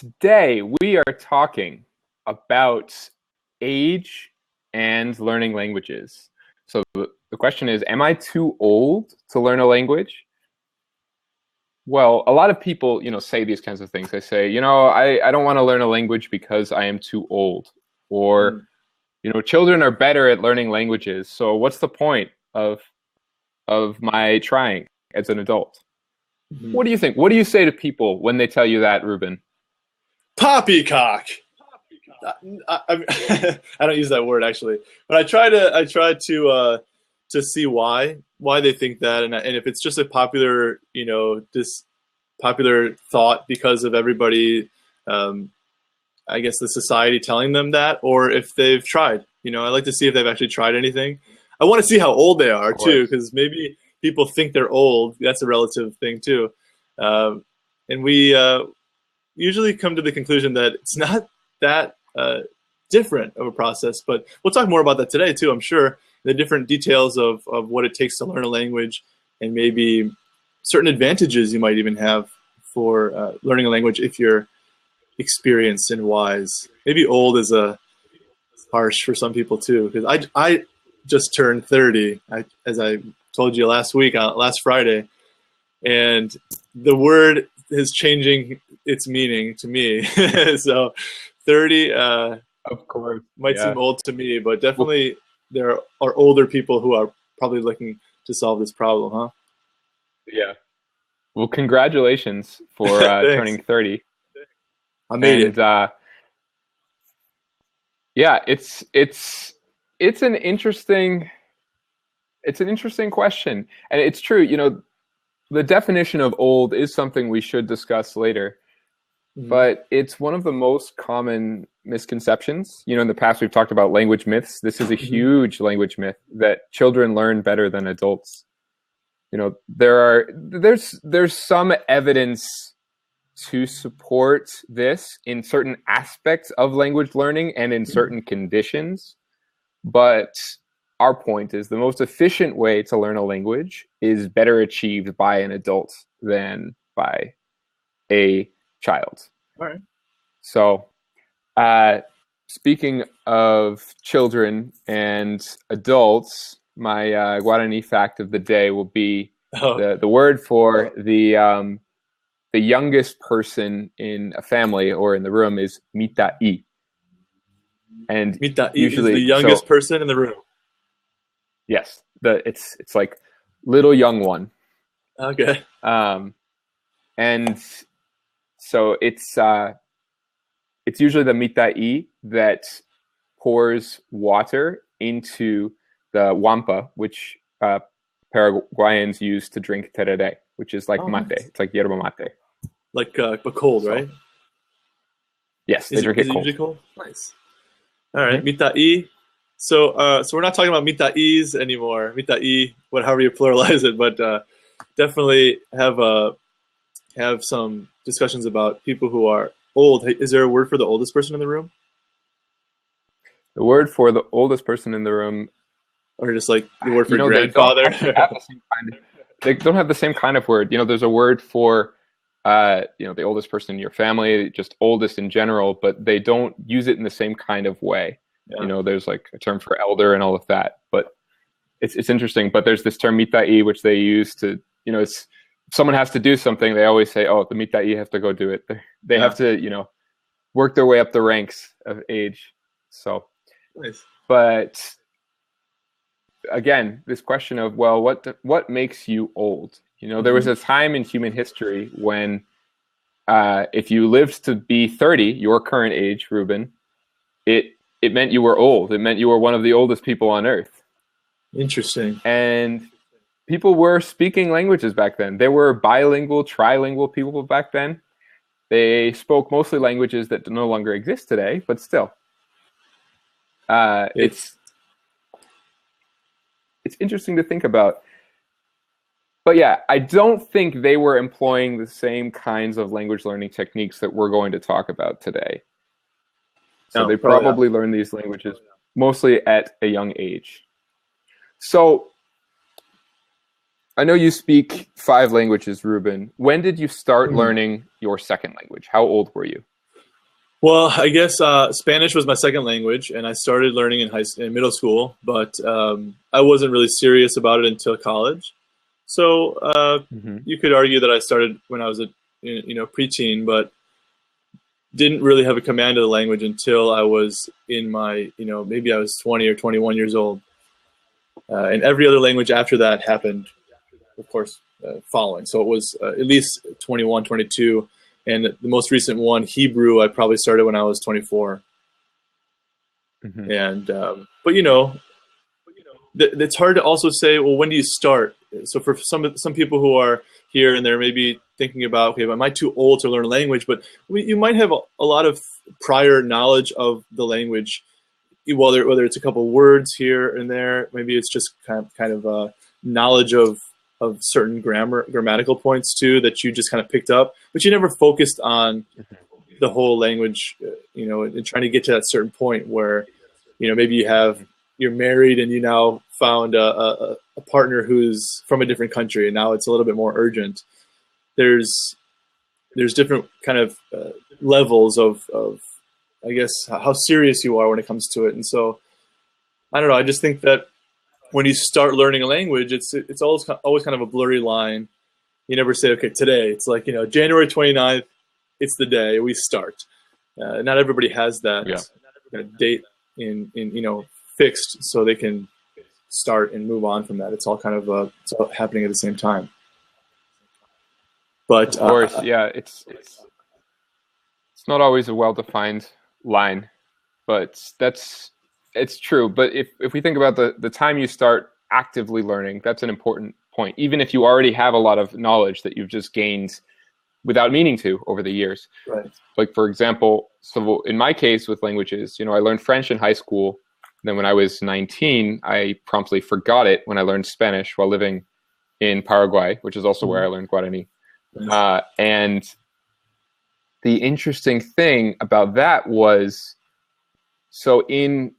Today we are talking about age and learning languages. So the question is, am I too old to learn a language? Well, a lot of people, say these kinds of things. They say, I don't want to learn a language because I am too old. Or, Mm. children are better at learning languages. So what's the point of my trying as an adult? Mhm. What do you think? What do you say to people when they tell you that, Ruben? Poppycock. I don't use that word actually, but I try to see why they think that, and if it's just a popular this popular thought because of everybody, um, I guess the society telling them that, or if they've tried. I like to see if they've actually tried anything. I want to see how old they are Of too, course. because maybe people think they're old. That's a relative thing too, and we usually come to the conclusion that it's not that different of a process. But we'll talk more about that today too, I'm sure. The different details of what it takes to learn a language, and maybe certain advantages you might even have for learning a language if you're experienced and wise. Maybe old is a harsh for some people too, because I just turned 30, as I told you last week, last Friday, and the word is changing its meaning to me. So 30 Of course. might seem Yeah. old to me, but Well, definitely there are older people who are probably looking to solve this problem, huh? yeah. Well, congratulations for Thanks. turning 30. I made And it. yeah, it's an interesting question. And it's true, the definition of old is something we should discuss later, Mhm. but it's one of the most common misconceptions. In the past we've talked about language myths. This is a Mhm. huge language myth that children learn better than adults. There's some evidence to support this in certain aspects of language learning and in Mhm. certain conditions. But our point is the most efficient way to learn a language is better achieved by an adult than by a child. All right. So, uh, speaking of children and adults, my Guarani fact of the day will be Oh, the word for the youngest person in a family or in the room is mitai. And Mita is the usually, youngest so person in the room. yes, it's like little young one. Okay. Um, and so it's usually the mitai that pours water into the wampa, which Paraguayans use to drink tereré, which is like Oh, mate. nice. It's like yerba mate. Like, but cold, So right? yes, they drink Is it it usually cold. cold? Nice. All right, Hmm. mitai. So we're not talking about mitais anymore. Mitai, however you pluralize it, but definitely have some discussions about people who are old. Hey, is there a word for the oldest person in the room, The word for the oldest person in the room, or just like the word for they don't grandfather? actually have the same kind of. They don't have the same kind of word. There's a word for, the oldest person in your family, just oldest in general, but they don't use it in the same kind of way. Yeah. There's like a term for elder and all of that, but it's interesting. But there's this term mitai, which they use to, it's if someone has to do something, they always say, "Oh, the mitai have to go do it." They Yeah. have to, work their way up the ranks of age. So, Nice. but again, this question of, well, what makes you old? There was Hmm. a time in human history when if you lived to be 30, your current age, Ruben, it meant you were old. It meant you were one of the oldest people on earth. Interesting. And people were speaking languages back then. There were bilingual, trilingual people back then. They spoke mostly languages that no longer exist today, but still, uh, It's it's it's interesting to think about. But yeah, I don't think they were employing the same kinds of language learning techniques that we're going to talk about today. So no, they probably not. probably learned these languages mostly at a young age. So I know you speak 5 languages, Ruben. When did you start Mhm. learning your second language? How old were you? Well, I guess Spanish was my second language, and I started learning in middle school, but I wasn't really serious about it until college. So Hmm. you could argue that I started when I was a preteen, but didn't really have a command of the language until I was in my maybe I was 20 or 21 years old, and every other language after that happened, of course, following. So it was at least 21, 22. And the most recent one, Hebrew, I probably started when I was 24. Hmm. And but it's hard to also say, well, when do you start? So for some people who are here and they're maybe thinking about, okay, am I too old to learn a language? But you might have a lot of prior knowledge of the language, whether it's a couple words here and there. Maybe it's just kind of knowledge of certain grammatical points too that you just kind of picked up, but you never focused on the whole language, and trying to get to that certain point where, maybe you're married and you now found a partner who's from a different country, and now it's a little bit more urgent. There's different kind of levels of I guess how serious you are when it comes to it, and so I don't know. I just think that when you start learning a language, it's always kind of a blurry line. You never say, okay, today. It's like, January 29th, it's the day we start. Not everybody has that date in fixed, so they can start and move on from that. It's all kind of it's all happening at the same time. But Of course, yeah, it's not always a well-defined line, but it's true. But if we think about the time you start actively learning, that's an important point. Even if you already have a lot of knowledge that you've just gained without meaning to over the years. right. Like, for example, so in my case with languages, I learned French in high school. Then when I was 19, I promptly forgot it when I learned Spanish while living in Paraguay, which is also where I learned Guarani. And the interesting thing about that was, so in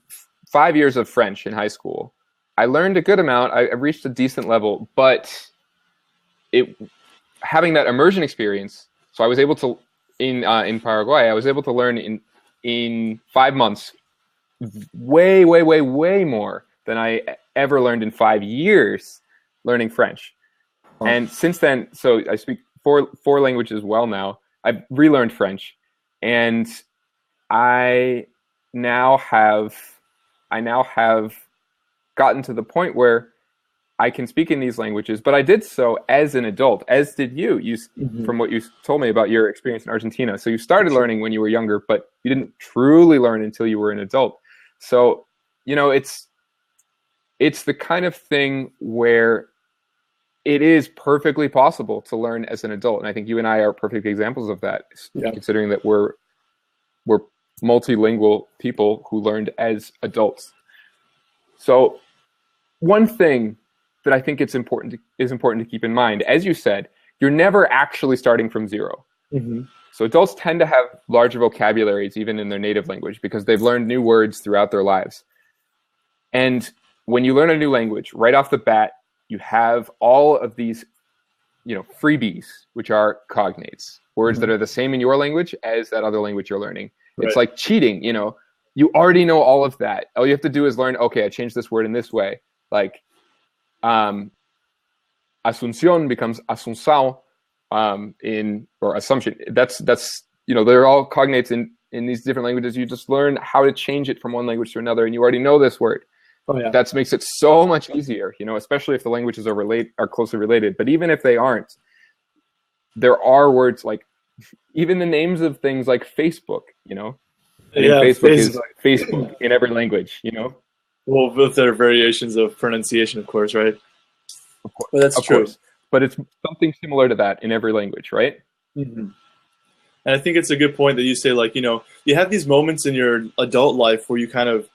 5 years of French in high school, I learned a good amount. I reached a decent level, but having that immersion experience, so I was able to in Paraguay, I was able to learn in 5 months way, way, way, way more than I ever learned in 5 years learning French. And since then, so I speak four languages well now. I've relearned French, and I now have gotten to the point where I can speak in these languages, but I did so as an adult, as did you. From what you told me about your experience in Argentina. So you started learning when you were younger, but you didn't truly learn until you were an adult. So, it's the kind of thing where it is perfectly possible to learn as an adult. And I think you and I are perfect examples of that, considering that we're multilingual people who learned as adults. So one thing that I think is important to keep in mind, as you said, you're never actually starting from zero. Mm-hmm. So adults tend to have larger vocabularies even in their native language because they've learned new words throughout their lives. And when you learn a new language, right off the bat, you have all of these, freebies, which are cognates, words that are the same in your language as that other language you're learning. Right. It's like cheating, you already know all of that. All you have to do is learn, okay, I changed this word in this way. Like, Asunción becomes Asunção, or Assumption. That's they're all cognates in these different languages. You just learn how to change it from one language to another, and you already know this word. Oh, yeah. That makes it so much easier, especially if the languages are closely related. But even if they aren't, there are words like even the names of things like Facebook. Facebook is Facebook in every language. Well, both are variations of pronunciation, of course, right? Of course, well, that's true. Course. But it's something similar to that in every language, right? Mm-hmm. And I think it's a good point that you say, like, you have these moments in your adult life where you kind of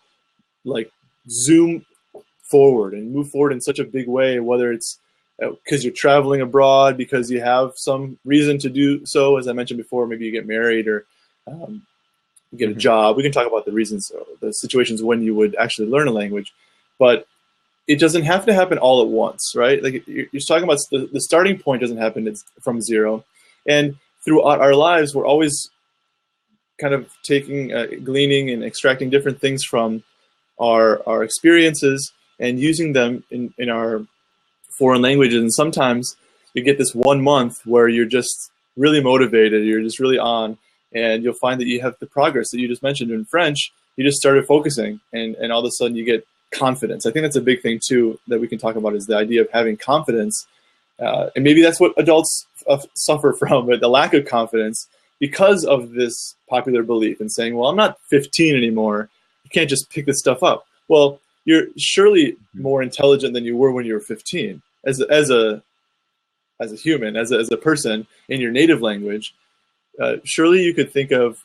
like zoom forward and move forward in such a big way, whether it's because you're traveling abroad, because you have some reason to do so, as I mentioned before, maybe you get married or you get a job. We can talk about the reasons, the situations when you would actually learn a language, but it doesn't have to happen all at once, right? Like you're talking about the starting point doesn't happen from zero. And throughout our lives, we're always kind of taking, gleaning and extracting different things from our experiences and using them in our foreign languages. And sometimes you get this 1 month where you're just really motivated, you're just really on, and you'll find that you have the progress that you just mentioned in French. You just started focusing, and all of a sudden you get confidence. I think that's a big thing too that we can talk about, is the idea of having confidence. And maybe that's what adults suffer from, but the lack of confidence because of this popular belief and saying, well, I'm not 15 anymore. You can't just pick this stuff up. Well, you're surely more intelligent than you were when you were 15 as a human, as a person in your native language. Surely you could think of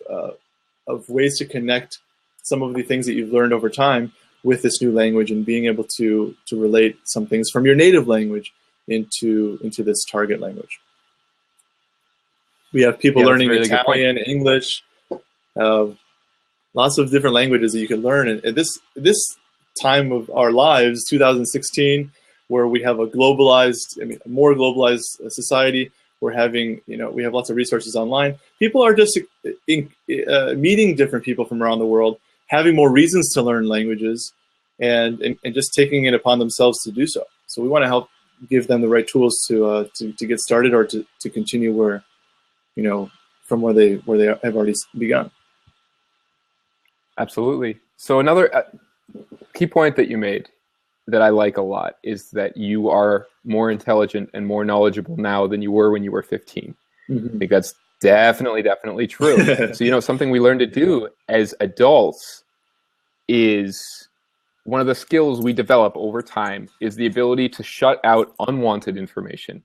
ways to connect some of the things that you've learned over time with this new language, and being able to relate some things from your native language into this target language. We have people learning really Italian, English, lots of different languages that you can learn. And this time of our lives, 2016, where we have a more globalized society, we have lots of resources online. People are just meeting different people from around the world, having more reasons to learn languages, and just taking it upon themselves to do so. So we want to help give them the right tools to get started, or to continue where, from where they have already begun. Absolutely. So another key point that you made that I like a lot is that you are more intelligent and more knowledgeable now than you were when you were 15. Mm-hmm. I think that's definitely true. So, something we learn to do as adults is, one of the skills we develop over time is the ability to shut out unwanted information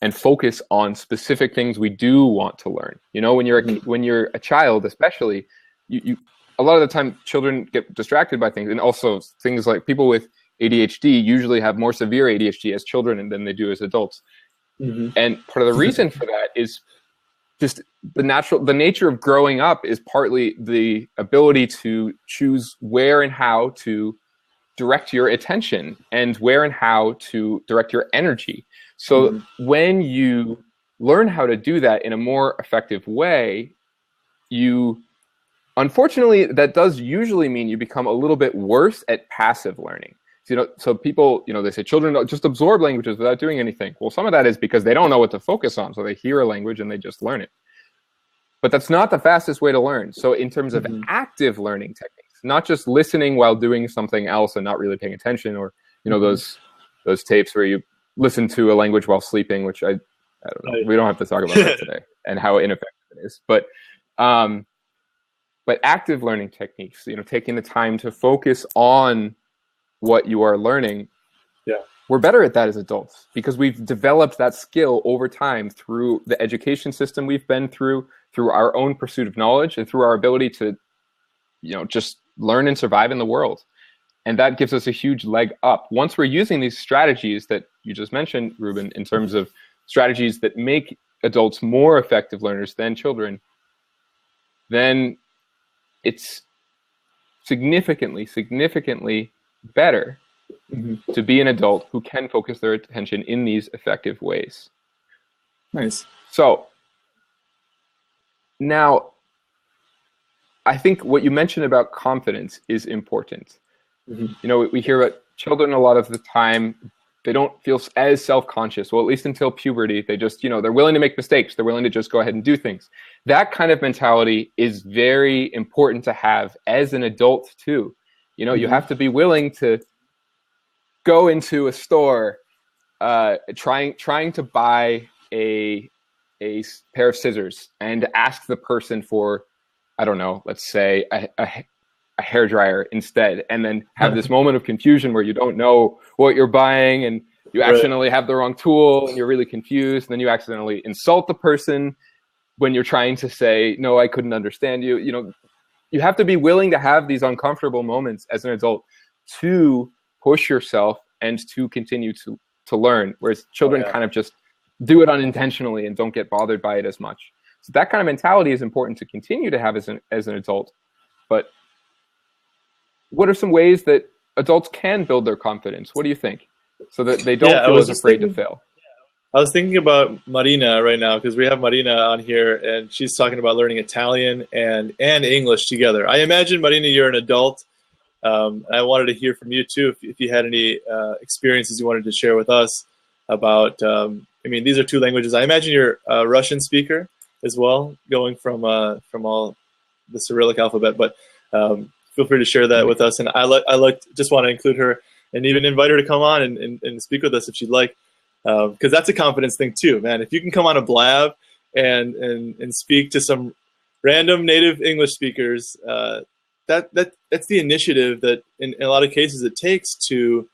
and focus on specific things we do want to learn. When you're a child, especially, you a lot of the time children get distracted by things, and also things like people with ADHD usually have more severe ADHD as children than they do as adults. Mm-hmm. And part of the reason for that is just the nature of growing up is partly the ability to choose where and how to direct your attention and where and how to direct your energy. So when you learn how to do that in a more effective way, unfortunately, that does usually mean you become a little bit worse at passive learning. So people, they say children just absorb languages without doing anything. Well, some of that is because they don't know what to focus on. So they hear a language and they just learn it. But that's not the fastest way to learn. So in terms of active learning techniques, not just listening while doing something else and not really paying attention, or, those tapes where you listen to a language while sleeping, which I don't know. We don't have to talk about that today and how ineffective it is. But active learning techniques, taking the time to focus on what you are learning. Yeah. We're better at that as adults because we've developed that skill over time through the education system we've been through our own pursuit of knowledge, and through our ability to, just learn and survive in the world. And that gives us a huge leg up. Once we're using these strategies that you just mentioned, Ruben, in terms of strategies that make adults more effective learners than children, then it's significantly better to be an adult who can focus their attention in these effective ways. Nice. So now, I think what you mentioned about confidence is important. We hear about children a lot of the time, they don't feel as self-conscious. Well, at least until puberty, they just, they're willing to make mistakes. They're willing to just go ahead and do things. That kind of mentality is very important to have as an adult too. You have to be willing to go into a store, trying to buy a pair of scissors and ask the person for, I don't know, let's say a hairdryer instead, and then have this moment of confusion where you don't know what you're buying, and you accidentally have the wrong tool, and you're really confused, and then you accidentally insult the person when you're trying to say, no, I couldn't understand you. You have to be willing to have these uncomfortable moments as an adult to push yourself and to continue to learn, whereas children kind of just do it unintentionally and don't get bothered by it as much. So that kind of mentality is important to continue to have as an adult. But what are some ways that adults can build their confidence? What do you think? So that they don't feel as afraid to fail. I was thinking about Marina right now because we have Marina on here, and she's talking about learning Italian and English together. I imagine, Marina, you're an adult. I wanted to hear from you too, if you had any experiences you wanted to share with us about. I mean, these are two languages. I imagine you're a Russian speaker as well, going from all the Cyrillic alphabet. But feel free to share that with us. And just want to include her and even invite her to come on and speak with us if she'd like, because that's a confidence thing too, man. If you can come on a Blab and speak to some random native English speakers. That's the initiative that in a lot of cases it takes to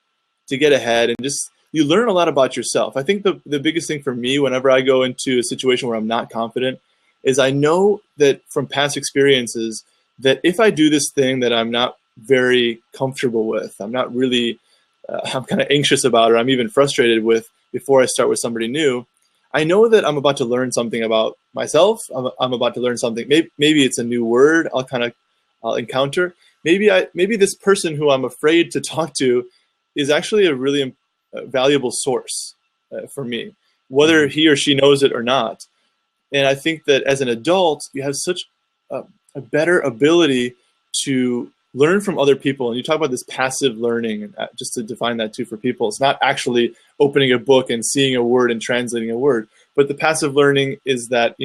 get ahead, and just you learn a lot about yourself. I think the biggest thing for me whenever I go into a situation where I'm not confident is I know that from past experiences that if I do this thing that I'm not very comfortable with, I'm not really I'm kind of anxious about, or I'm even frustrated with before I start with somebody new, I know that I'm about to learn something about myself. I'm about to learn something. Maybe it's a new word I'll encounter. Maybe this person who I'm afraid to talk to is actually a really valuable source for me, whether he or she knows it or not. And I think that as an adult, you have such a better ability to learn from other people. And you talk about this passive learning, and just to define that too for people, it's not actually opening a book and seeing a word and translating a word, but the passive learning is that,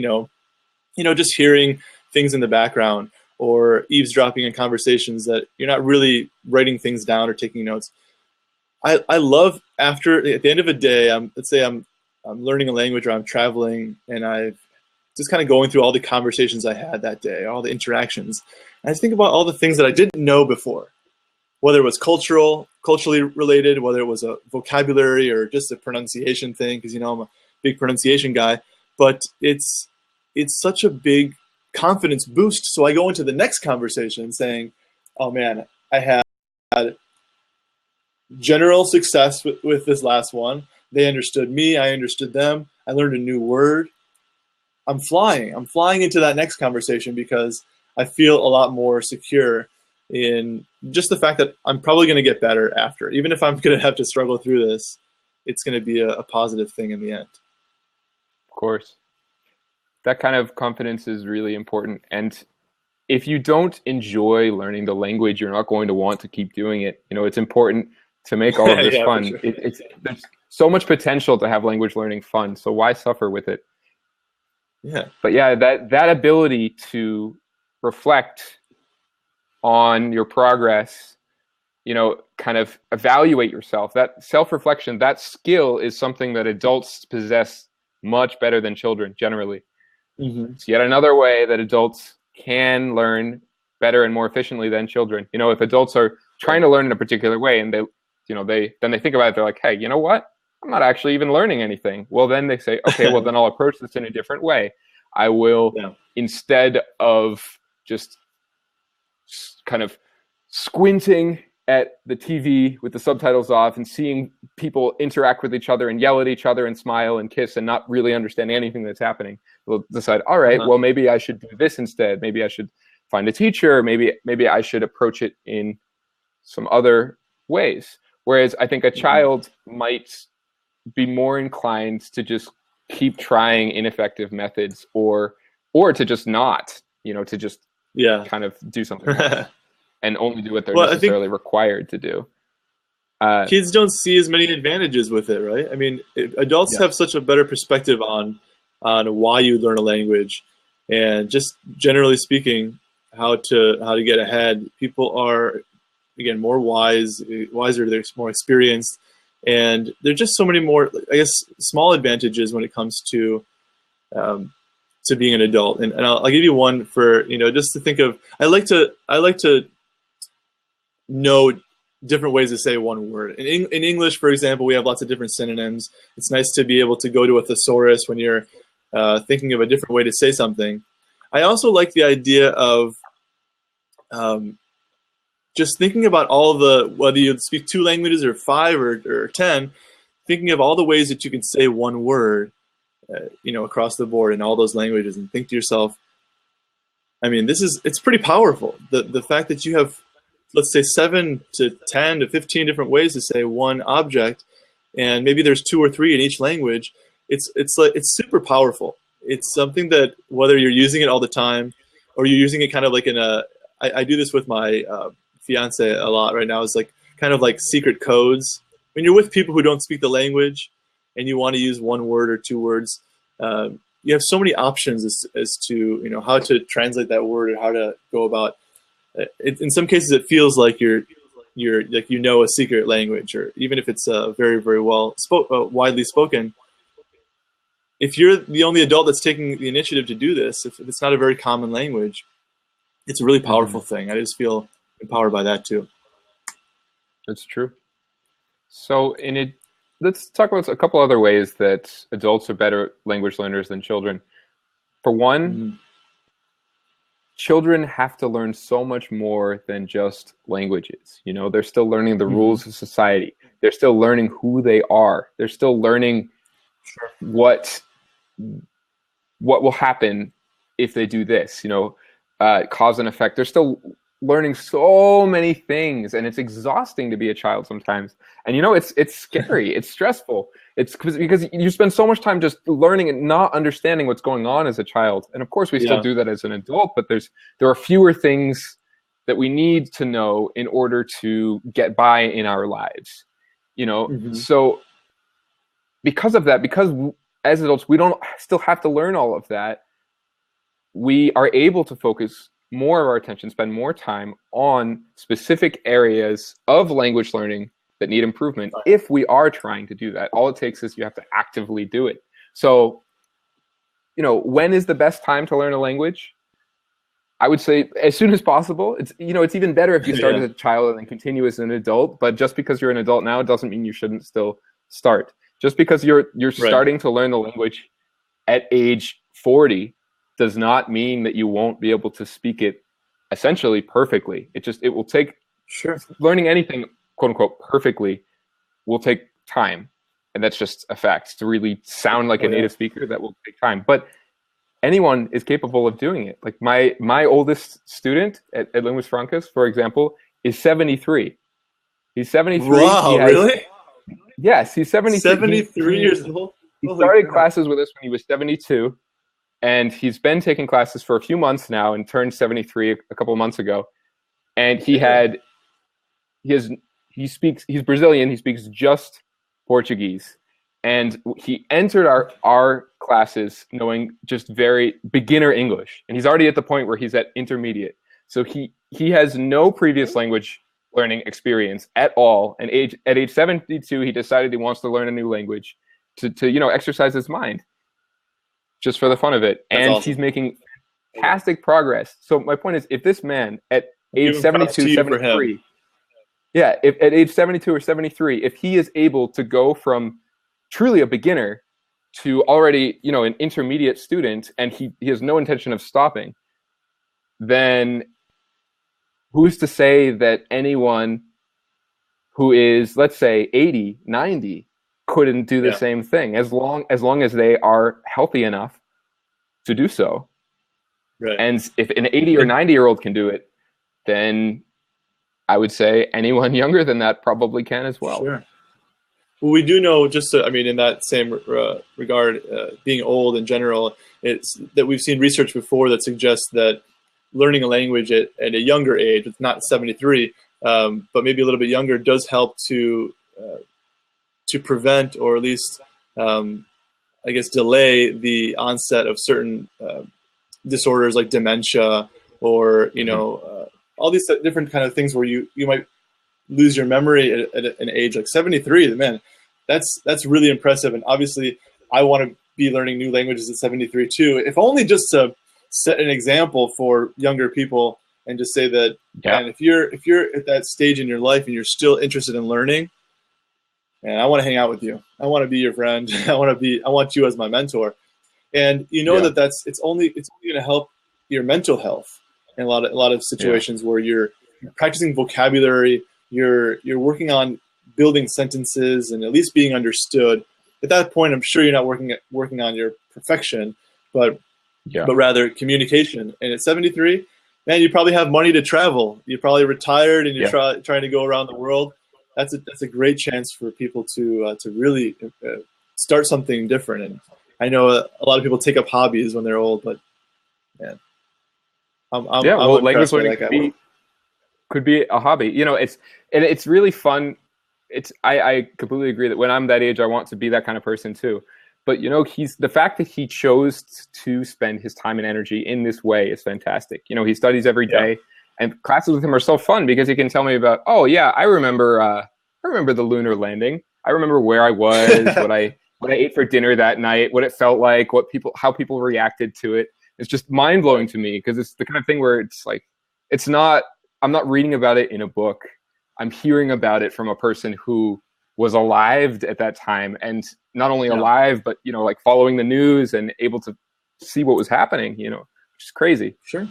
just hearing things in the background or eavesdropping in conversations that you're not really writing things down or taking notes. I love at the end of a day, let's say I'm learning a language or I'm traveling and I've just kind of going through all the conversations I had that day, all the interactions. And I think about all the things that I didn't know before, whether it was culturally related, whether it was a vocabulary or just a pronunciation thing, because I'm a big pronunciation guy. But it's such a big confidence boost. So I go into the next conversation saying, "Oh man, I had general success with this last one. They understood me. I understood them. I learned a new word. I'm flying into that next conversation because I feel a lot more secure in just the fact that I'm probably going to get better after. Even if I'm going to have to struggle through this, it's going to be a positive thing in the end." Of course. That kind of confidence is really important. And if you don't enjoy learning the language, you're not going to want to keep doing it. It's important to make all of this Yeah, fun. for sure. There's so much potential to have language learning fun. So why suffer with it? Yeah. But yeah, that ability to reflect on your progress, kind of evaluate yourself, that self-reflection, that skill is something that adults possess much better than children generally. Mm-hmm. It's yet another way that adults can learn better and more efficiently than children. If adults are trying to learn in a particular way and they think about it, they're like, hey, you know what? I'm not actually even learning anything. Well, then they say, okay, well, then I'll approach this in a different way. I will, instead of just kind of squinting at the TV with the subtitles off and seeing people interact with each other and yell at each other and smile and kiss and not really understand anything that's happening, we'll decide, all right, well, maybe I should do this instead. Maybe I should find a teacher. Maybe I should approach it in some other ways. Whereas I think a child might be more inclined to just keep trying ineffective methods or to just not, to just kind of do something else and only do what they're necessarily required to do. Kids don't see as many advantages with it, right? I mean, adults have such a better perspective on why you learn a language, and just generally speaking, how to get ahead. People are, again, more wiser, they're more experienced, and there's just so many more, I guess, small advantages when it comes to being an adult. And I'll give you one for, just to think of. I like to know different ways to say one word. In English, for example, we have lots of different synonyms. It's nice to be able to go to a thesaurus when you're thinking of a different way to say something. I also like the idea of just thinking about whether you speak 2 languages or 5 or 10, thinking of all the ways that you can say one word, across the board in all those languages, and think to yourself, I mean, it's pretty powerful. The fact that you have, let's say, 7 to 10 to 15 different ways to say one object, and maybe there's 2 or 3 in each language. it's super powerful. It's something that whether you're using it all the time or you're using it kind of like I do this with my fiance a lot right now. Is like kind of like secret codes when you're with people who don't speak the language and you want to use one word or two words. You have so many options as to how to translate that word or how to go about it. In some cases, it feels like you're like a secret language, or even if it's very very widely spoken. If you're the only adult that's taking the initiative to do this, if it's not a very common language, it's a really powerful thing. I just feel empowered by that too. That's true. So let's talk about a couple other ways that adults are better language learners than children. For one, children have to learn so much more than just languages. They're still learning the rules of society. They're still learning who they are. They're still learning what will happen if they do this, cause and effect. They're still learning so many things, and it's exhausting to be a child sometimes. And it's scary. It's stressful. It's because you spend so much time just learning and not understanding what's going on as a child. And of course we still do that as an adult, but there are fewer things that we need to know in order to get by in our lives. So because of that, because as adults we don't still have to learn all of that, we are able to focus more of our attention, spend more time on specific areas of language learning that need improvement. If we are trying to do that, all it takes is you have to actively do it. So, when is the best time to learn a language? I would say as soon as possible. It's even better if you start as a child and then continue as an adult. But just because you're an adult now, it doesn't mean you shouldn't still start. Just because you're starting to learn the language at age 40 does not mean that you won't be able to speak it essentially perfectly. It will take learning anything, quote unquote, perfectly will take time. And that's just a fact. To really sound like a native speaker, that will take time. But anyone is capable of doing it. Like my oldest student at Linguas Francas, for example, is 73. He's 73. Wow, really? Yes, he's 73. 73 years old? He started classes with us when he was 72. And he's been taking classes for a few months now and turned 73 a couple of months ago. And he's Brazilian. He speaks just Portuguese. And he entered our classes knowing just very beginner English. And he's already at the point where he's at intermediate. So he has no previous language learning experience at all. And at age 72, he decided he wants to learn a new language to exercise his mind, just for the fun of it. And he's making fantastic progress. So my point is, if this man at age 72, 73, if at age 72 or 73, if he is able to go from truly a beginner to already, an intermediate student, and he has no intention of stopping, then who's to say that anyone who is, let's say, 80, 90, couldn't do the same thing, as long as they are healthy enough to do so. Right. And if an 80 or 90-year-old can do it, then I would say anyone younger than that probably can as well. Sure. Well, we do know, in that same regard, being old in general, it's that we've seen research before that suggests that learning a language at a younger age, it's not 73, but maybe a little bit younger, does help to prevent, or at least, delay the onset of certain disorders like dementia, or all these different kind of things where you might lose your memory at an age like 73. Man, that's really impressive. And obviously, I want to be learning new languages at 73 too, if only just to set an example for younger people and just say that, man, if you're at that stage in your life and you're still interested in learning, and I want to hang out with you. I want to be your friend. I want you as my mentor. And it's only going to help your mental health in a lot of situations where you're practicing vocabulary, you're working on building sentences and at least being understood. At that point, I'm sure you're not working on your perfection, but rather communication. And at 73, man, you probably have money to travel. You're probably retired and you're trying to go around the world. That's a great chance for people to really start something different. And I know a lot of people take up hobbies when they're old, but man, I'm language impressed by learning that guy. could be a hobby. It's really fun. I completely agree that when I'm that age, I want to be that kind of person too. But he's the fact that he chose to spend his time and energy in this way is fantastic. He studies every day, and classes with him are so fun because he can tell me about, oh yeah, I remember the lunar landing. I remember where I was, what I ate for dinner that night, what it felt like, how people reacted to it. It's just mind blowing to me because it's the kind of thing where it's like, I'm not reading about it in a book. I'm hearing about it from a person who was alive at that time, and not only alive, but like following the news and able to see what was happening. Which is crazy. Sure.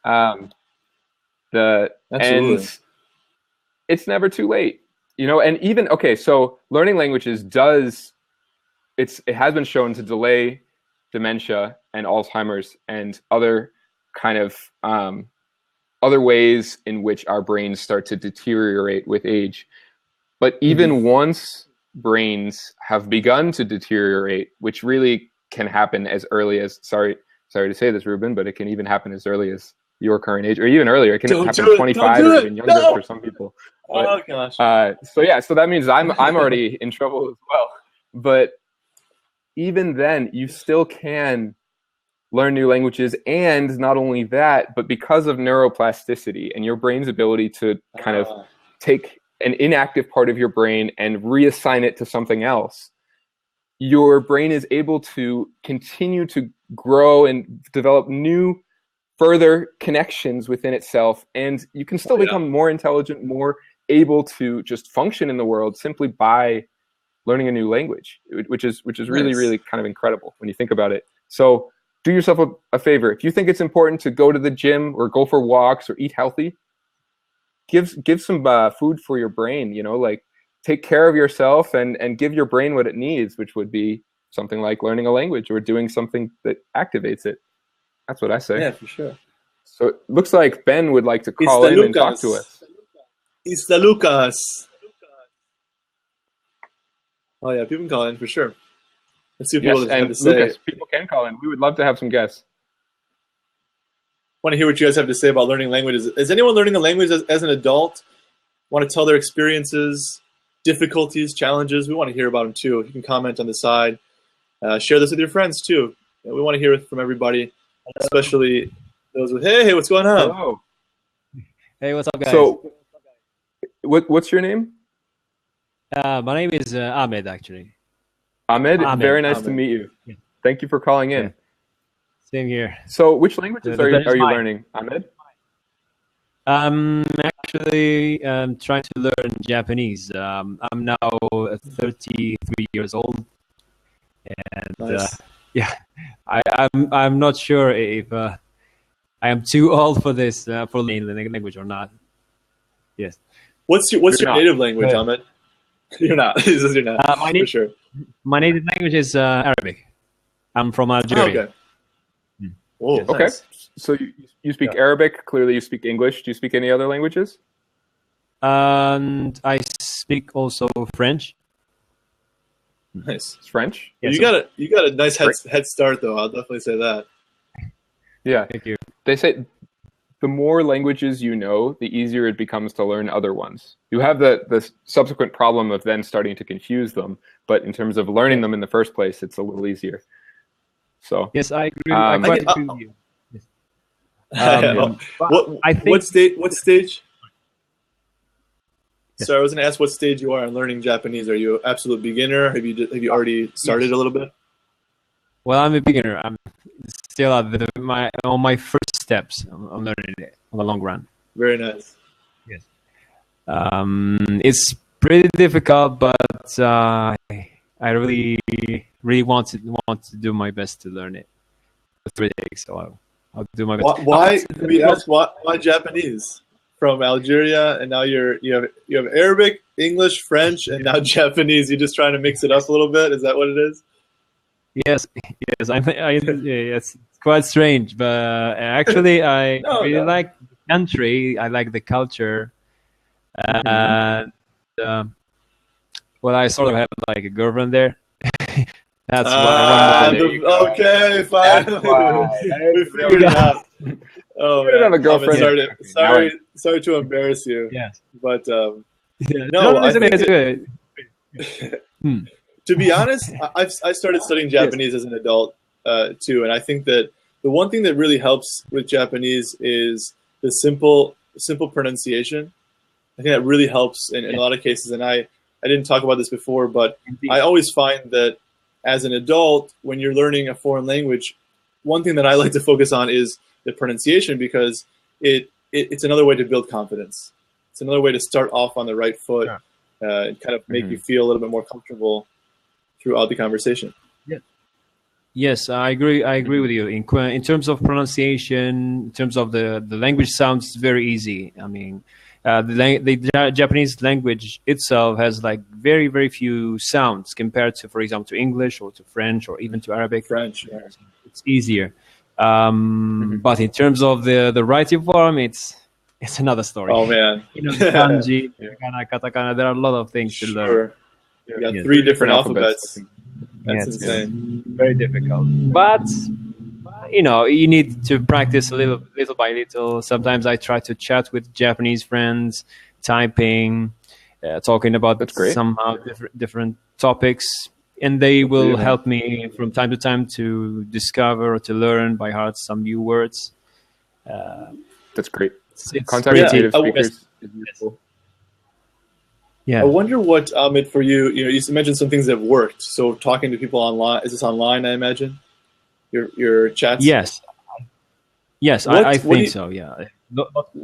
Absolutely. And it's never too late. And even so learning languages it has been shown to delay dementia and Alzheimer's and other kind of other ways in which our brains start to deteriorate with age. But even once brains have begun to deteriorate, which really can happen as early as, sorry to say this, Ruben, but it can even happen as early as your current age, or even earlier. It can happen at 25 or even younger for some people. But, oh gosh. So that means I'm already in trouble as well. But even then, you still can learn new languages, and not only that, but because of neuroplasticity and your brain's ability to kind of take an inactive part of your brain and reassign it to something else, your brain is able to continue to grow and develop new further connections within itself, and you can still become more intelligent, more able to just function in the world simply by learning a new language, which is really, really kind of incredible when you think about it. So do yourself a favor. If you think it's important to go to the gym or go for walks or eat healthy, give some food for your brain, like take care of yourself and give your brain what it needs, which would be something like learning a language or doing something that activates it. That's what I say. Yeah, for sure. So it looks like Ben would like to call in and talk to us. It's the Lucas. Oh yeah, people can call in for sure. Let's see what people have to say. Lucas, people can call in. We would love to have some guests. Want to hear what you guys have to say about learning languages. Is anyone learning a language as an adult? Want to tell their experiences, difficulties, challenges? We want to hear about them too. You can comment on the side. Share this with your friends too. We want to hear from everybody, especially those with, hey, what's going on? Hello. Hey, what's up, guys? So, what's your name? My name is Ahmed, actually. Ahmed, very nice to meet you. Yeah. Thank you for calling in. Yeah. Same here. So, which languages are you learning, Ahmed? I'm actually trying to learn Japanese. I'm now 33 years old, and nice. I'm not sure if I am too old for this for learning the language or not. Yes. What's your native language, Ahmed? You're not. He says you're not. For sure. My native language is Arabic. I'm from Algeria. Okay. Whoa, okay. Nice. So you speak Arabic. Clearly, you speak English. Do you speak any other languages? And I speak also French. Nice. It's French. Yeah, you got a nice head start, though. I'll definitely say that. Yeah. Thank you. They say the more languages you know, the easier it becomes to learn other ones. You have the subsequent problem of then starting to confuse them, but in terms of learning them in the first place, it's a little easier. So yes, I agree. I quite agree with you. Yes. What stage? Yes. So I was going to ask what stage you are in learning Japanese. Are you an absolute beginner? Have you already started a little bit? Well, I'm a beginner. I'm still at on my first steps. I'm learning it on the long run. Very nice. Yes. It's pretty difficult, but I really want to do my best to learn it. It's 3 days, so I'll do my best. Why Japanese? From Algeria, and now you have Arabic, English, French, and now Japanese. You're just trying to mix it up a little bit. Is that what it is? Yes. It's quite strange, but actually, I like the country. I like the culture, and well, I sort of have like a girlfriend there, That's one more. Okay, fine. That's why. We figured it out. Oh, You didn't have a girlfriend. Sorry to embarrass you. Yes. But Yeah. no, I it's okay. think It's okay. to be honest, I started studying Japanese as an adult too, and I think that the one thing that really helps with Japanese is the simple pronunciation. I think that really helps in a lot of cases. And I didn't talk about this before, but Indeed. I always find that as an adult, when you're learning a foreign language, one thing that I like to focus on is the pronunciation, because it's another way to build confidence. It's another way to start off on the right foot and kind of make you feel a little bit more comfortable throughout the conversation. Yes, I agree. I agree with you. In terms of pronunciation, in terms of the language, sounds very easy. I mean, the Japanese language itself has like very, very few sounds compared to, for example, to English or to French or even to Arabic. French, yeah. It's easier. But in terms of the writing form, it's another story. Oh man, kanji, hiragana, katakana. There are a lot of things to learn. You got 3 different alphabets. That's Yes, insane. very difficult. But you need to practice little by little. Sometimes I try to chat with Japanese friends, typing, talking about somehow different topics, and they will help me from time to time to discover or to learn by heart some new words. That's great. It's Contacting native speakers is useful. Yeah. I wonder what, Ahmed, for you, you mentioned some things that have worked. So talking to people online, is this online, I imagine? Your chats? Yes. Yes, I think so, yeah.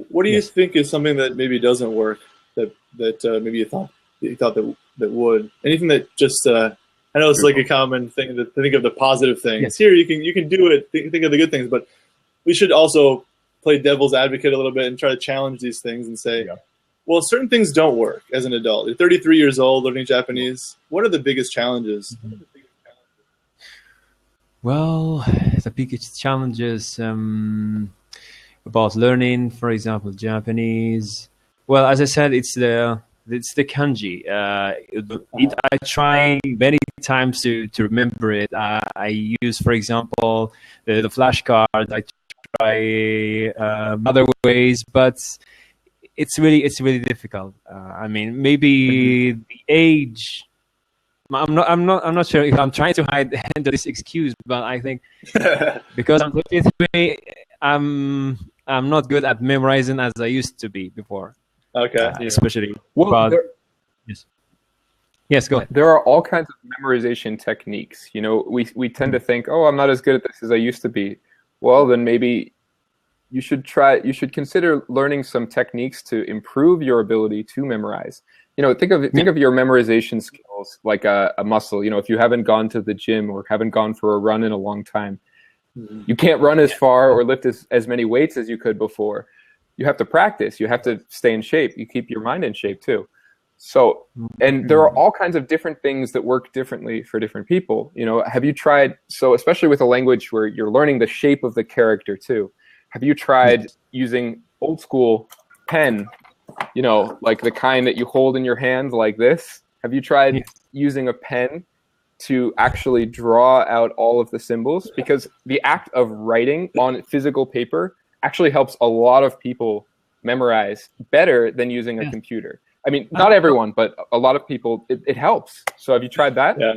What do you think is something that maybe doesn't work that maybe you thought that would? Anything that just, I know it's like a common thing to think of the positive things. Yes. Here, you can do it, think of the good things, but we should also play devil's advocate a little bit and try to challenge these things and say, well, certain things don't work as an adult. You're 33 years old learning Japanese. What are the biggest challenges? Well, the biggest challenges about learning, for example, Japanese. Well, as I said, it's the kanji. I try many times to remember it. I use, for example, the flashcard. I try other ways, but it's really difficult. I mean, maybe the age. I'm not sure if I'm trying to hide under this excuse, but I think because I'm 53, I'm not good at memorizing as I used to be before. Okay, especially. Well, yes, go ahead. There are all kinds of memorization techniques. We tend to think, oh, I'm not as good at this as I used to be. Well, then maybe you should consider learning some techniques to improve your ability to memorize. Think of your memorization skills like a muscle. If you haven't gone to the gym or haven't gone for a run in a long time, you can't run as far or lift as many weights as you could before. You have to practice. You have to stay in shape. You keep your mind in shape too. So, and there are all kinds of different things that work differently for different people. Have you tried, so especially with a language where you're learning the shape of the character too, have you tried using old school pen, like the kind that you hold in your hand like this? Have you tried using a pen to actually draw out all of the symbols? Because the act of writing on physical paper actually helps a lot of people memorize better than using a computer. I mean, not everyone, but a lot of people, it helps. So have you tried that? Yeah.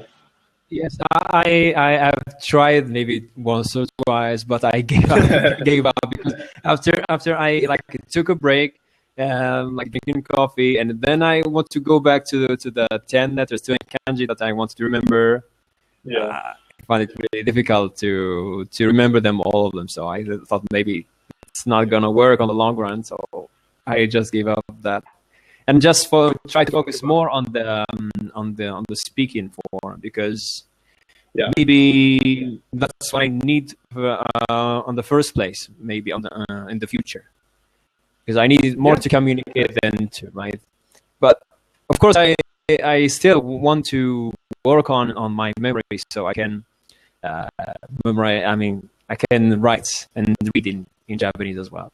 Yes, I have tried maybe once or twice, but I gave up because after I took a break, drinking coffee, and then I want to go back to the 10 letters, to kanji that I wanted to remember. Yeah, I find it really difficult to remember them, all of them. So I thought maybe it's not gonna work on the long run. So I just gave up that, and just try to focus more on the speaking form, because maybe that's what I need on the first place. Maybe in the future, because I need more to communicate than to write. But of course, I still want to work on my memory so I can memorize. I mean, I can write and read in Japanese as well.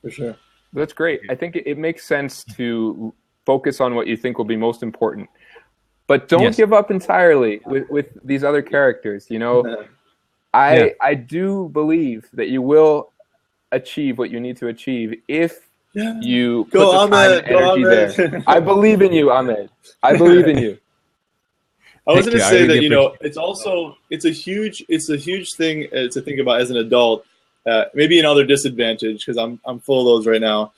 For sure. That's great. I think it makes sense to focus on what you think will be most important. but don't Yes. give up entirely with these other characters. You know, I do believe that you will achieve what you need to achieve if you put Go the time Ahmed, and energy there. I believe in you, Ahmed. I believe in you. I was Thank going you. to I say really that, appreciate it's a huge thing to think about as an adult. Maybe another disadvantage, because I'm full of those right now.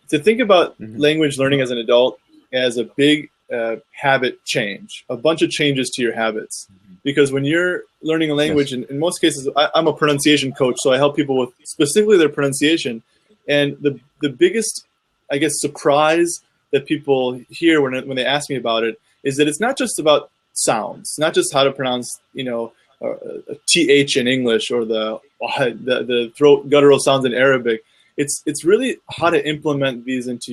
To think about language learning as an adult as a big habit change, a bunch of changes to your habits. Because when you're learning a language, in most cases, I'm a pronunciation coach, so I help people with specifically their pronunciation. And the biggest, I guess, surprise that people hear when they ask me about it is that it's not just about sounds, not just how to pronounce, a th in English or the throat guttural sounds in Arabic. It's really how to implement these into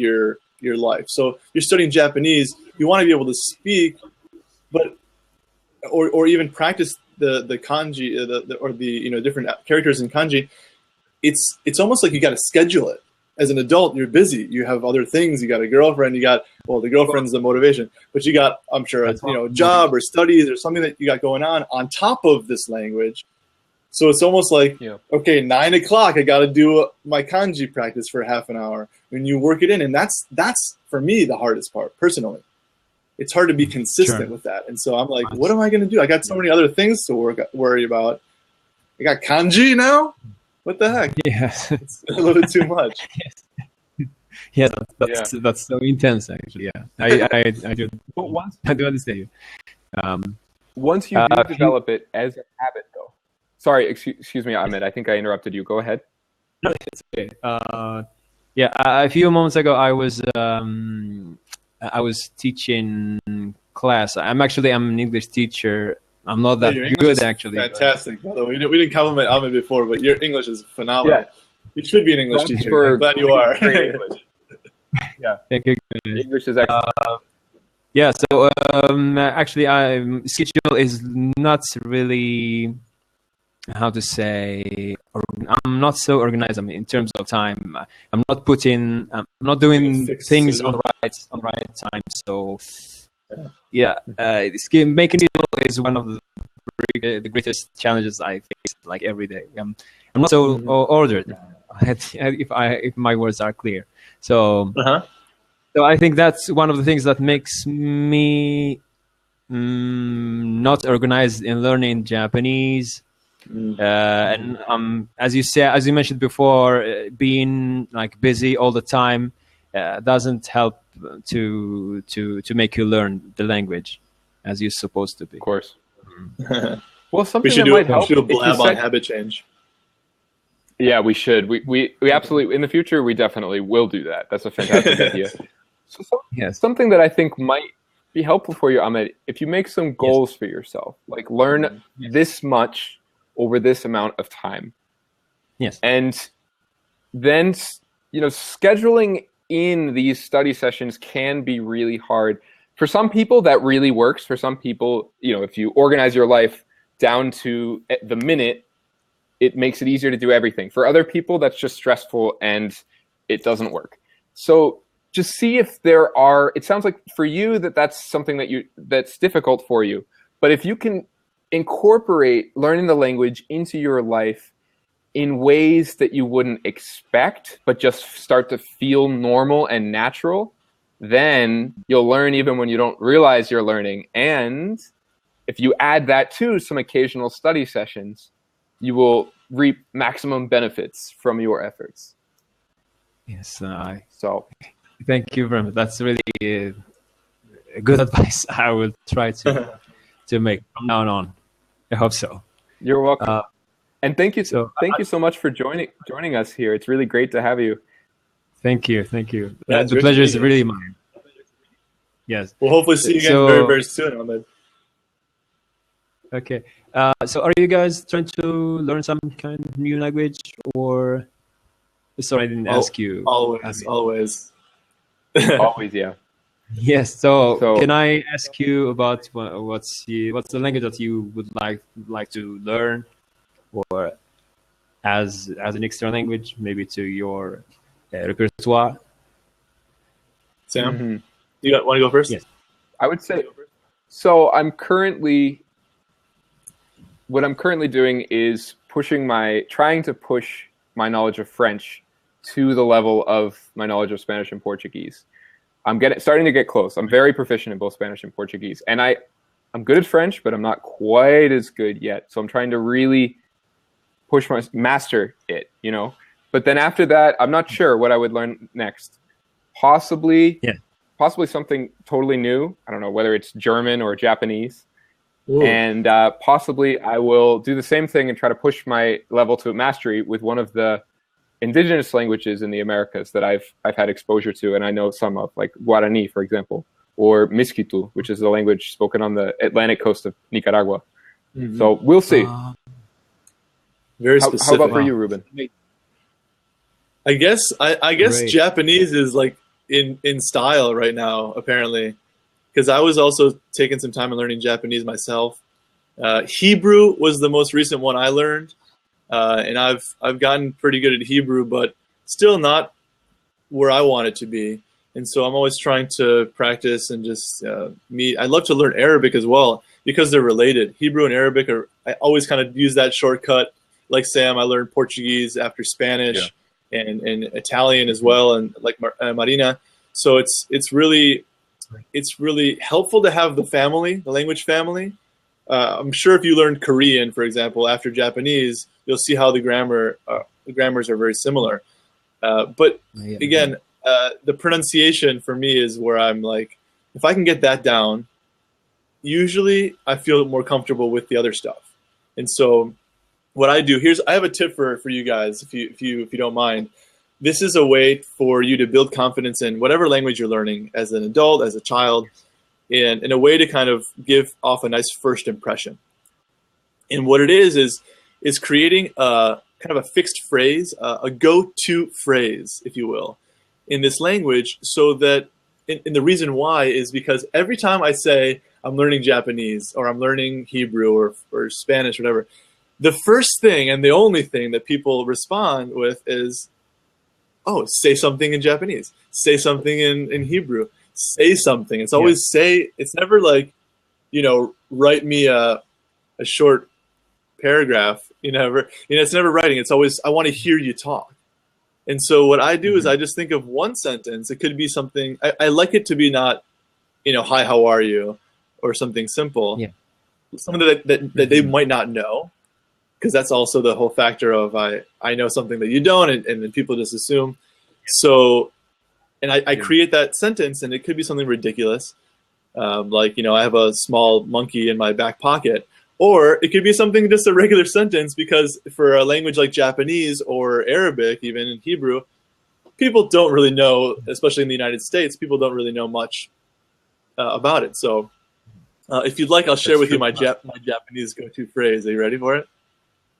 your life. So you're studying Japanese, you want to be able to speak, but or even practice the kanji or the different characters in kanji. It's almost like you got to schedule it. As an adult, you're busy. You have other things. You got a girlfriend. The girlfriend's the motivation, but you got, I'm sure, a job or studies or something that you got going on top of this language. So it's almost like, okay, 9 o'clock, I got to do my kanji practice for half an hour. When you work it in, and that's for me the hardest part personally. It's hard to be consistent with that, and so I'm like, what am I going to do? I got so many other things to worry about. I got kanji now. What the heck? Yes. It's a little bit too much. Yes, that's so intense, actually. Yeah, I do. But I do understand you. Once you do develop it as a habit, though. Sorry, excuse me, Ahmed. I think I interrupted you. Go ahead. No, it's okay. A few moments ago, I was teaching class. I'm an English teacher. I'm not that good, actually. Fantastic. By the way, we didn't compliment Ahmed before, but your English is phenomenal. Yeah. You should be an English teacher. I'm glad you are. Yeah. Thank you. English is excellent. So actually, schedule is not really, how to say, I'm not so organized. I mean, in terms of time, I'm not doing things on right time. So making it is one of the greatest challenges I face, like every day. I'm not so ordered. If my words are clear, so I think that's one of the things that makes me not organized in learning Japanese. And as you mentioned before, being like busy all the time doesn't help to make you learn the language as you're supposed to be. Of course. Well, something we should that might help. We should do a blab on habit change. Yeah, we should. We absolutely, in the future, we definitely will do that. That's a fantastic idea. Something that I think might be helpful for you, Ahmed, if you make some goals for yourself, like learn this much over this amount of time. Yes. And then, scheduling in these study sessions can be really hard. For some people, that really works. For some people, if you organize your life down to the minute, it makes it easier to do everything. For other people, that's just stressful and it doesn't work. So just see if it sounds like for you that's something that's difficult for you. But if you can incorporate learning the language into your life in ways that you wouldn't expect, but just start to feel normal and natural, then you'll learn even when you don't realize you're learning. And if you add that to some occasional study sessions, you will reap maximum benefits from your efforts. Yes. So thank you very much. That's really good advice. I will try to make from now on. I hope so. You're welcome. And thank you so much for joining us here. It's really great to have you. Thank you. The pleasure is really mine. Yes. We'll hopefully see you again very, very soon, Ahmed. Okay. So are you guys trying to learn some kind of new language, or? Sorry, I didn't ask you. Always. Always, yeah. Yes. So can I ask you about what's the language that you would like to learn, or as an extra language, maybe to your repertoire? Sam, you want to go first? Yes. I would say So what I'm currently doing is trying to push my knowledge of French to the level of my knowledge of Spanish and Portuguese. I'm starting to get close. I'm very proficient in both Spanish and Portuguese, and I'm good at French, but I'm not quite as good yet. So I'm trying to really master it, But then after that, I'm not sure what I would learn next. Possibly something totally new. I don't know whether it's German or Japanese. Ooh. And possibly I will do the same thing and try to push my level to mastery with one of the indigenous languages in the Americas that I've had exposure to, and I know some of, like Guarani, for example, or Miskitu, which is a language spoken on the Atlantic coast of Nicaragua. Mm-hmm. So we'll see. Very specific. How about for you, Ruben? I guess Great. Japanese is like in style right now, apparently, because I was also taking some time and learning Japanese myself. Hebrew was the most recent one I learned, and I've gotten pretty good at Hebrew, but still not where I want it to be. And so I'm always trying to practice and just I'd love to learn Arabic as well because they're related. Hebrew and Arabic I always kind of use that shortcut. Like Sam, I learned Portuguese after Spanish and Italian as well, and like Marina. So it's really helpful to have the language family. I'm sure if you learned Korean, for example, after Japanese, you'll see how the grammars are very similar. But again, the pronunciation for me is where I'm like, if I can get that down, usually I feel more comfortable with the other stuff. And so what I do I have a tip for you guys, if you don't mind. This is a way for you to build confidence in whatever language you're learning as an adult, as a child, and in a way to kind of give off a nice first impression. And what it is creating a kind of a fixed phrase, a go-to phrase, if you will, in this language, so that, and the reason why is because every time I say I'm learning Japanese or I'm learning Hebrew or Spanish, whatever, the first thing and the only thing that people respond with is, oh, say something in Japanese, say something in Hebrew, say something. It's always say. It's never like, write me a short paragraph. It's never writing. It's always, I want to hear you talk. And so what I do is I just think of one sentence. It could be something, I like it to be not, hi, how are you? Or something simple. Yeah. Something that they might not know. Because that's also the whole factor of I know something that you don't, and then people just assume. So, and I create that sentence, and it could be something ridiculous. Like, I have a small monkey in my back pocket. Or it could be something, just a regular sentence, because for a language like Japanese or Arabic, even in Hebrew, people don't really know, especially in the United States, people don't really know much about it. So if you'd like, I'll share with you my Japanese go-to phrase. Are you ready for it?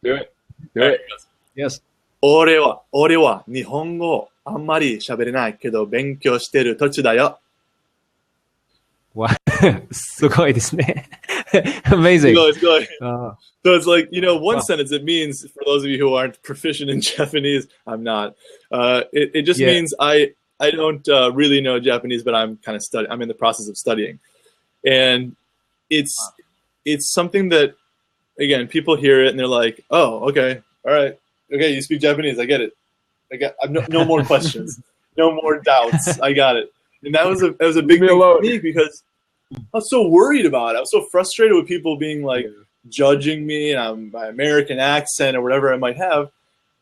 Do it. Do it. Yes. 俺は日本語をあんまり喋れないけど勉強してる途中だよ。わ、すごいですね。Amazing. It's good. So it's like, one sentence, it means, for those of you who aren't proficient in Japanese, I'm not. It just means I don't really know Japanese, but I'm kind of I'm in the process of studying. And it's something that, again, people hear it and they're like, oh, okay, all right. Okay, you speak Japanese. I get it. I've no more questions. No more doubts. I got it. And that was a big thing for me because I was so worried about it. I was so frustrated with people being like judging me and my American accent or whatever I might have.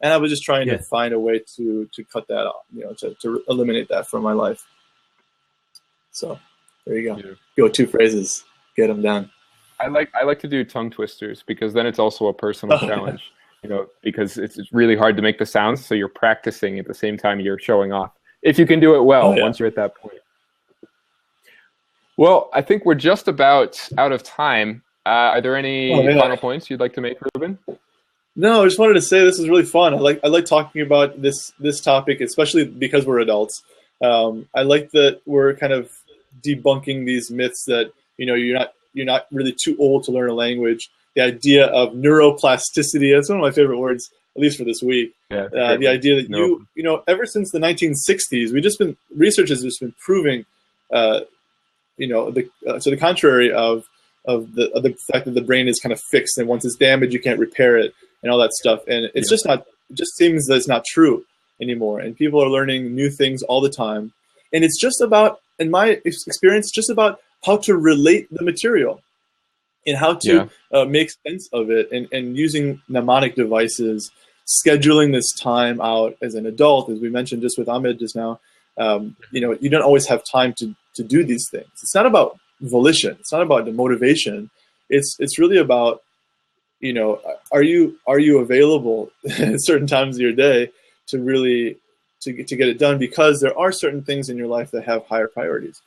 And I was just trying to find a way to cut that off, to eliminate that from my life. So there you go. Yeah. Go-to phrases. Get them down. I like to do tongue twisters because then it's also a personal challenge, because it's really hard to make the sounds. So you're practicing at the same time you're showing off. If you can do it well, once you're at that point. Well, I think we're just about out of time. Are there any final points you'd like to make, Ruben? No, I just wanted to say this is really fun. I like talking about this topic, especially because we're adults. I like that we're kind of debunking these myths that you're not really too old to learn a language. The idea of neuroplasticity, that's one of my favorite words, at least for this week. Yeah, the idea that ever since the 1960s, research has just been proving so the contrary of the fact that the brain is kind of fixed, and once it's damaged, you can't repair it, and all that stuff. And it's just not. It just seems that it's not true anymore. And people are learning new things all the time. And it's just about, in my experience, just about how to relate the material and how to make sense of it, and using mnemonic devices, scheduling this time out as an adult, as we mentioned just with Ahmed just now. You don't always have time to do these things. It's not about volition. It's not about the motivation. It's really about, are you available at certain times of your day to really to get it done, because there are certain things in your life that have higher priorities.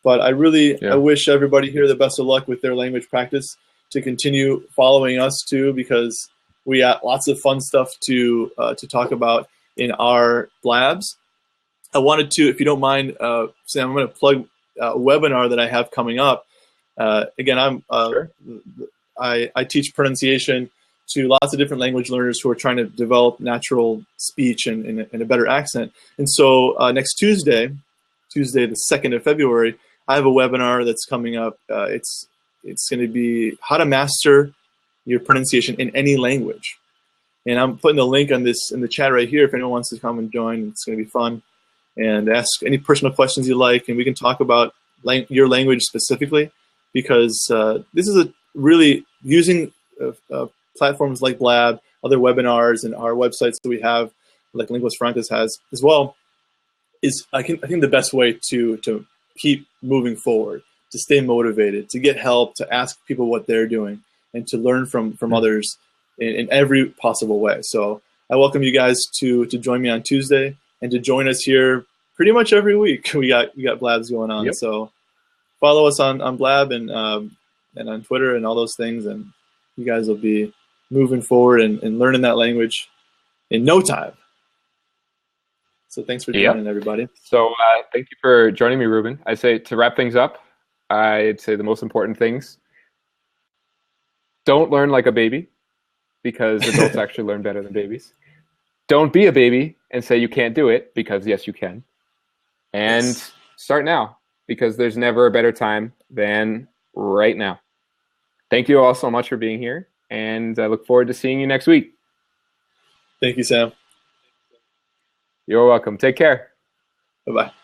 But I wish everybody here the best of luck with their language practice, to continue following us too, because we got lots of fun stuff to talk about in our Blabs. I wanted to, if you don't mind, Sam, I'm going to plug a webinar that I have coming up. Again, I teach pronunciation to lots of different language learners who are trying to develop natural speech and a better accent. And so next Tuesday, the 2nd of February, I have a webinar that's coming up. It's going to be how to master your pronunciation in any language. And I'm putting the link on this in the chat right here if anyone wants to come and join. It's going to be fun. And ask any personal questions you like, and we can talk about your language specifically, because this is really using platforms like Blab, other webinars, and our websites that we have, like Linguas Francas has as well, is I think the best way to keep moving forward, to stay motivated, to get help, to ask people what they're doing, and to learn from others in every possible way. So I welcome you guys to join me on Tuesday, and to join us here pretty much every week. We got Blabs going on. So follow us on Blab and on Twitter and all those things, and you guys will be moving forward and learning that language in no time. So thanks for joining, everybody. So thank you for joining me, Ruben. I say, to wrap things up, I'd say the most important things: don't learn like a baby, because adults actually learn better than babies. Don't be a baby and say you can't do it, because yes, you can. And start now, because there's never a better time than right now. Thank you all so much for being here, and I look forward to seeing you next week. Thank you, Sam. You're welcome. Take care. Bye-bye.